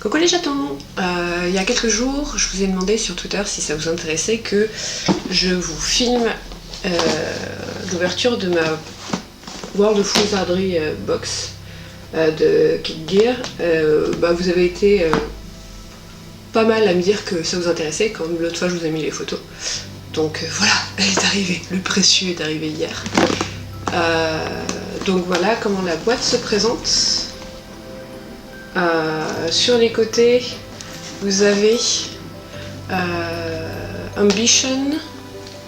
Coucou les chatons, il y a quelques jours, je vous ai demandé sur Twitter si ça vous intéressait que je vous filme l'ouverture de ma World of Wizardry box de Kit Gear. Vous avez été pas mal à me dire que ça vous intéressait, comme l'autre fois je vous ai mis les photos. Donc voilà, elle est arrivée, le précieux est arrivé hier. Donc voilà comment la boîte se présente. Sur les côtés, vous avez Ambition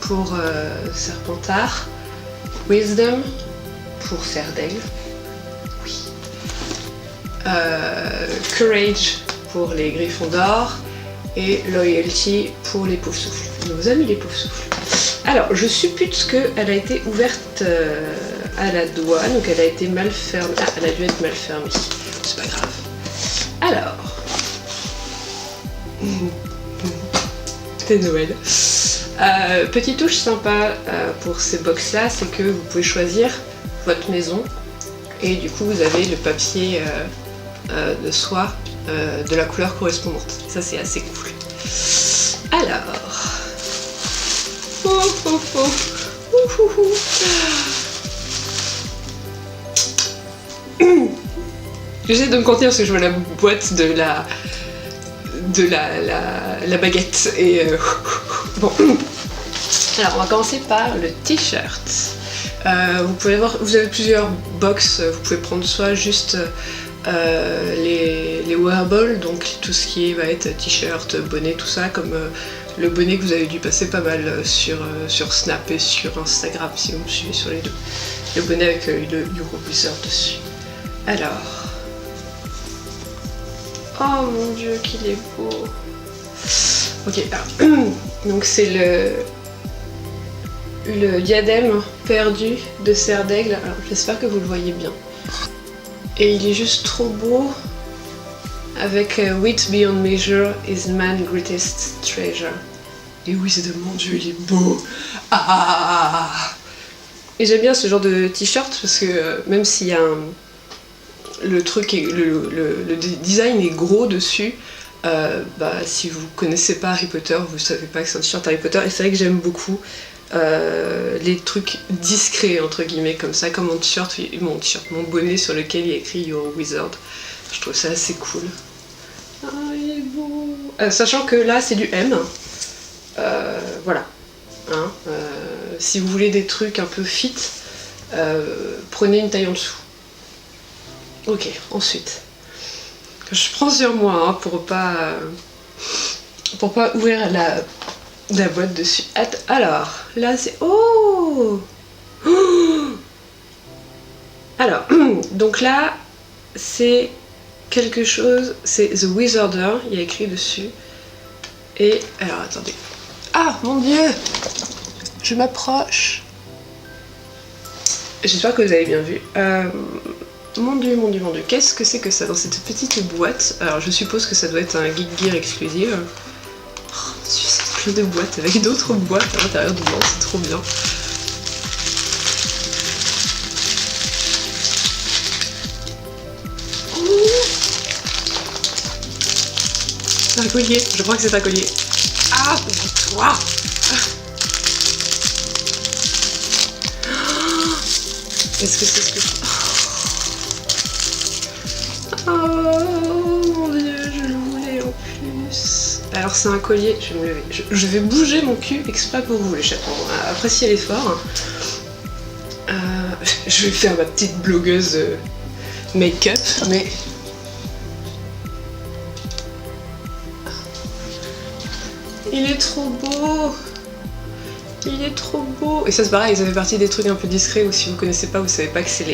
pour Serpentard, Wisdom pour Serdaigle, oui. Courage pour les Griffons d'Or et Loyalty pour les Pauvres Souffles, nos amis les Pauvres Souffles. Alors, je suppute qu'elle a été ouverte à la douane, donc elle a été mal fermée. Ah, elle a dû être mal fermée, c'est pas grave. Alors, c'est Noël. Petite touche sympa pour ces box là, c'est que vous pouvez choisir votre maison et du coup vous avez le papier de soie de la couleur correspondante. Ça c'est assez cool. Alors, j'essaie de me contenir parce que je vois la boîte de la baguette et bon. Alors on va commencer par le t-shirt. Vous pouvez voir, vous avez plusieurs box. Vous pouvez prendre soit juste les wearables, donc tout ce qui va être t-shirt, bonnet, tout ça, comme le bonnet que vous avez dû passer pas mal sur Snap et sur Instagram si vous me suivez sur les deux. Le bonnet avec le Euro Wizard dessus. Alors. Oh mon dieu, qu'il est beau! Ok, alors, donc c'est le diadème perdu de Serdaigle. Alors j'espère que vous le voyez bien. Et il est juste trop beau avec Wit Beyond Measure is man's greatest treasure. Et oui, c'est de mon dieu, il est beau! Ah! Et j'aime bien ce genre de t-shirt parce que même s'il y a le truc est, le design est gros dessus. Si vous connaissez pas Harry Potter, vous savez pas que c'est un t-shirt Harry Potter. Et c'est vrai que j'aime beaucoup les trucs discrets entre guillemets comme ça, comme mon t-shirt, mon bonnet sur lequel il y a écrit Your Wizard. Je trouve ça assez cool. Ah, il est beau. Sachant que là c'est du M. Voilà. Hein, si vous voulez des trucs un peu fit, prenez une taille en dessous. Ok, ensuite, je prends sur moi hein, pour pas ouvrir la boîte dessus. Alors, là c'est... Oh, alors, donc là, c'est quelque chose, c'est The Wizarder, il y a écrit dessus. Et, alors attendez. Ah, mon dieu! Je m'approche. J'espère que vous avez bien vu. Mon dieu, qu'est-ce que c'est que ça dans cette petite boîte? Alors je suppose que ça doit être un Kit Gear exclusive. Oh mon dieu, c'est plein de boîtes avec d'autres boîtes à l'intérieur dedans, c'est trop bien. C'est un collier, je crois que c'est un collier. Ah, toi! Est-ce que c'est ce que... Oh mon dieu, je le voulais en plus. Alors c'est un collier, je vais me lever. Je vais bouger mon cul exprès pour vous les chatons. Appréciez l'effort. Je vais faire ma petite blogueuse make-up, mais... Il est trop beau! Il est trop beau! Et ça c'est pareil, ça fait partie des trucs un peu discrets où si vous connaissez pas, vous savez pas que c'est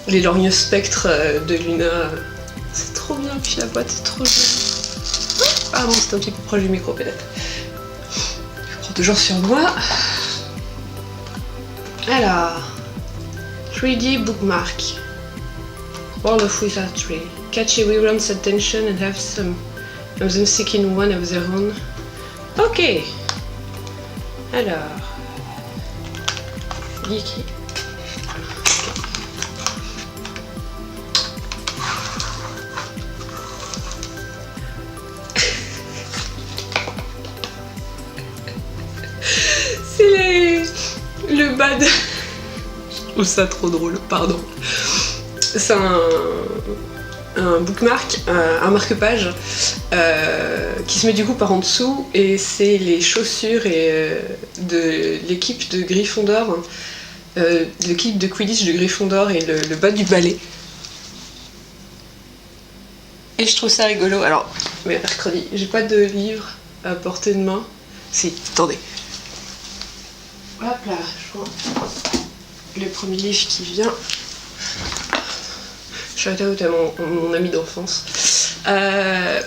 les lorgneux spectres de Luna. C'est trop bien, puis la boîte est trop jolie. Ah bon, c'est un petit peu proche du micro peut-être. Je prends toujours sur moi. Alors, 3D bookmark. World of Wizardry. Catch everyone's attention and have some of them seeking one of their own. Ok. Alors, geeky. trouve ça trop drôle, pardon. C'est un bookmark, un marque-page qui se met du coup par en dessous, et c'est les chaussures de l'équipe de Gryffondor, l'équipe de Quidditch de Gryffondor et le bas du balai. Et je trouve ça rigolo. Alors, mercredi, j'ai pas de livre à portée de main. Si, attendez. Hop là, je vois le premier livre qui vient. Shout out à mon ami d'enfance.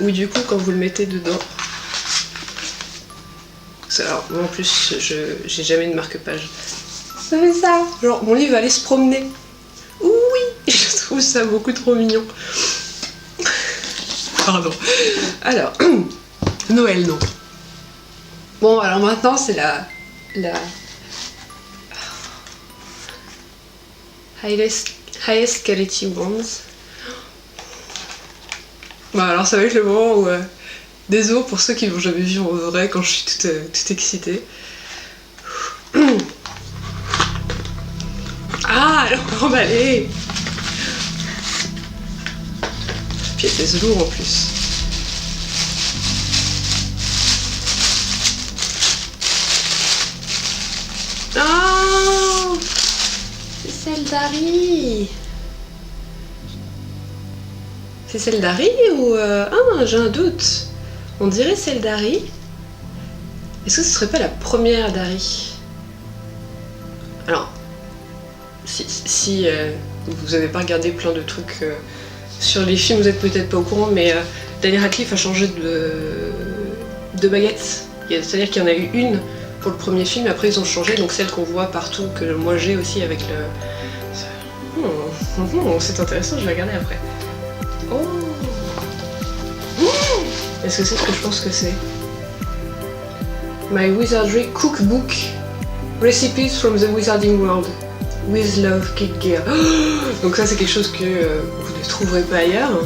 Où du coup, quand vous le mettez dedans. Alors, moi en plus, j'ai jamais de marque-page. Ça fait ça. Genre, mon livre va aller se promener. Oui, je trouve ça beaucoup trop mignon. Pardon. Alors, Noël, non. Bon, alors maintenant, c'est la highest quality ones. Bon, alors ça va être le moment où... désolé pour ceux qui l'ont jamais vu en vrai quand je suis toute excitée. Ah, elle est emballée. Puis elle pèse lourd en plus. Oh, c'est celle d'Harry. C'est celle d'Harry ou... Ah, j'ai un doute. On dirait celle d'Harry. Est-ce que ce serait pas la première d'Harry? Alors, si vous avez pas regardé plein de trucs sur les films, vous êtes peut-être pas au courant, mais Daniel Radcliffe a changé de baguette. C'est-à-dire qu'il y en a eu une pour le premier film, après ils ont changé, donc celle qu'on voit partout, que moi j'ai aussi avec le... c'est intéressant, je vais regarder après. Oh, est-ce que c'est ce que je pense que c'est? My Wizardry Cookbook Recipes from the Wizarding World with Love Kid Gear. Donc ça c'est quelque chose que vous ne trouverez pas ailleurs.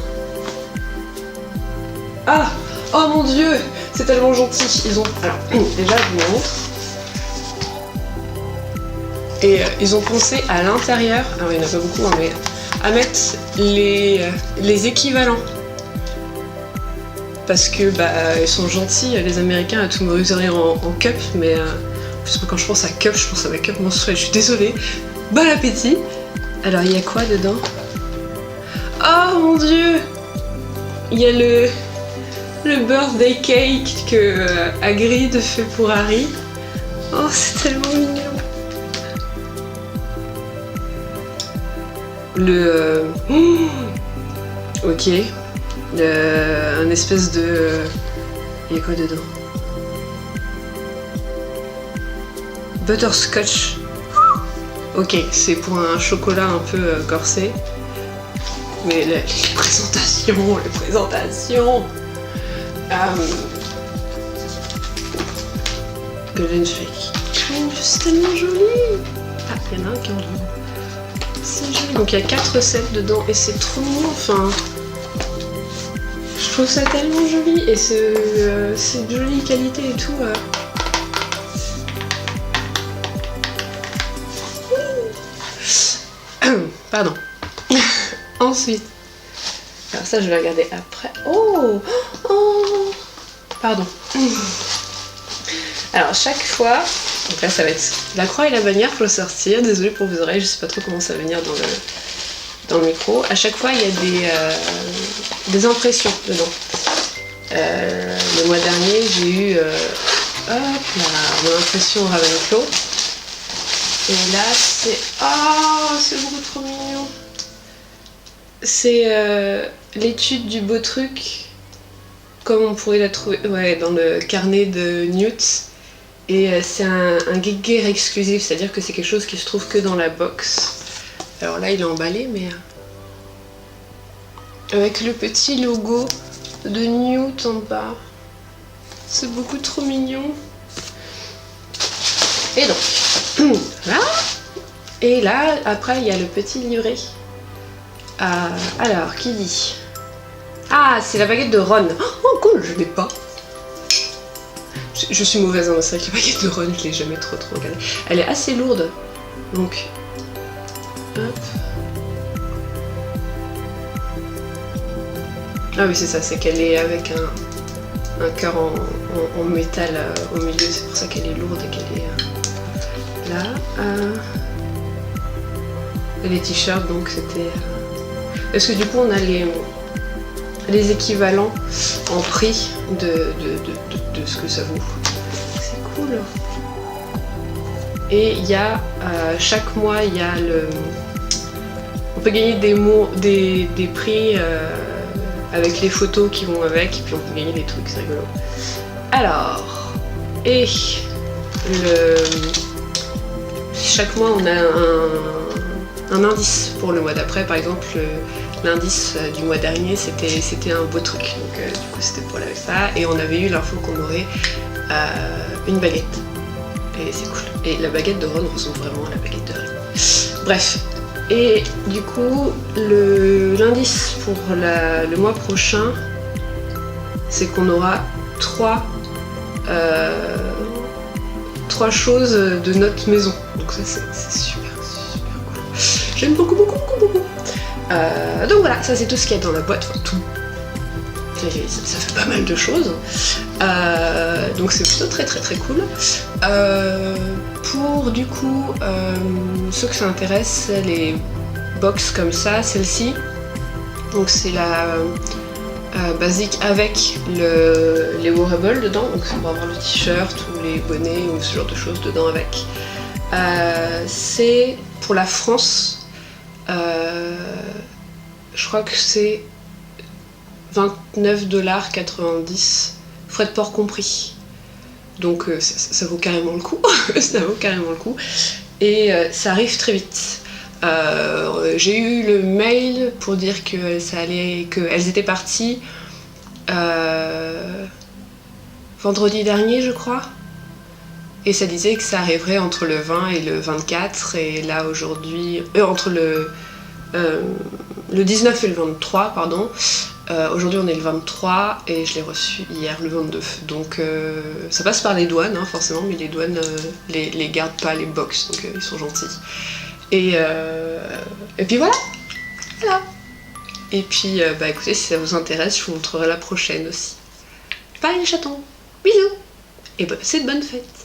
Ah, oh mon dieu, c'est tellement gentil. Ils ont... Alors, déjà je vous montre. Et ils ont pensé à l'intérieur, alors il n'y en a pas beaucoup, hein, mais à mettre les équivalents. Parce que ils sont gentils, les Américains, à tout me réserver en cup, mais quand je pense à cup, je pense à ma cup menstruelle, je suis désolée. Bon appétit. Alors il y a quoi dedans? Oh mon dieu, il y a le birthday cake que Hagrid fait pour Harry. Oh, c'est tellement mignon. Ok. Un espèce de... Il y a quoi dedans? Butterscotch. Ok, c'est pour un chocolat un peu corsé. Mais les présentations, Golden Fake. Oh, c'est tellement joli. Ah, il y en a un qui est en ligne. C'est joli. Donc il y a 4 sets dedans et c'est trop mignon, enfin... Je trouve ça tellement joli et c'est de jolie qualité et tout. Pardon. Ensuite. Alors ça je vais regarder après. Oh, oh. Pardon. Alors chaque fois, donc là ça va être la croix et la bannière pour le sortir. Désolée pour vos oreilles, je sais pas trop comment ça va venir dans le micro. À chaque fois il y a des impressions dedans. Le mois dernier j'ai eu mon impression Ravenclaw. Et là c'est... Oh, c'est beaucoup trop mignon. C'est l'étude du beau truc, comme on pourrait la trouver dans le carnet de Newt. Et c'est un Geek Gear exclusif, c'est-à-dire que c'est quelque chose qui se trouve que dans la box. Alors là il est emballé, mais avec le petit logo de Newt en bas. C'est beaucoup trop mignon. Et donc, là. Et là, après, il y a le petit livret. Alors, qui dit? Ah, c'est la baguette de Ron. Oh, cool, je l'ai pas. Je suis mauvaise, hein, c'est vrai que la baguette de Ron, je l'ai jamais trop regardée. Elle est assez lourde, donc Ah oui, c'est ça, c'est qu'elle est avec un cœur en métal au milieu, c'est pour ça qu'elle est lourde et qu'elle est là. Et les t-shirts, donc c'était... Parce que du coup, on a les équivalents en prix de ce que ça vaut. C'est cool. Et il y a, chaque mois, il y a le... On peut gagner des prix avec les photos qui vont avec, et puis on peut gagner des trucs, c'est rigolo. Alors, et chaque mois on a un indice pour le mois d'après. Par exemple, l'indice du mois dernier c'était un beau truc, donc du coup c'était pour aller avec ça, et on avait eu l'info qu'on aurait une baguette, et c'est cool. Et la baguette de Ron ressemble vraiment à la baguette de Harry. Bref. Et du coup, l'indice pour le mois prochain, c'est qu'on aura trois choses de notre maison. Donc ça, c'est super cool. J'aime beaucoup. Donc voilà, ça c'est tout ce qu'il y a dans la boîte, enfin tout. Ça fait pas mal de choses. Donc c'est plutôt très cool. Pour du coup ceux que ça intéresse, c'est les box comme ça, celle-ci. Donc c'est la basique avec les wearables dedans, donc on va avoir le t-shirt ou les bonnets ou ce genre de choses dedans avec. C'est pour la France, je crois que c'est 29,90 $, frais de port compris. Donc ça vaut carrément le coup. Ça vaut carrément le coup. Et ça arrive très vite. J'ai eu le mail pour dire qu'elles étaient parties vendredi dernier, je crois. Et ça disait que ça arriverait entre le 20 et le 24. Et là aujourd'hui, entre le 19 et le 23, pardon. Aujourd'hui on est le 23 et je l'ai reçu hier le 22. Donc ça passe par les douanes, hein, forcément, mais les douanes les gardent pas, les box, donc ils sont gentils. Et puis voilà. Et puis écoutez, si ça vous intéresse, je vous montrerai la prochaine aussi. Bye les chatons, bisous, et passez de bonnes fêtes.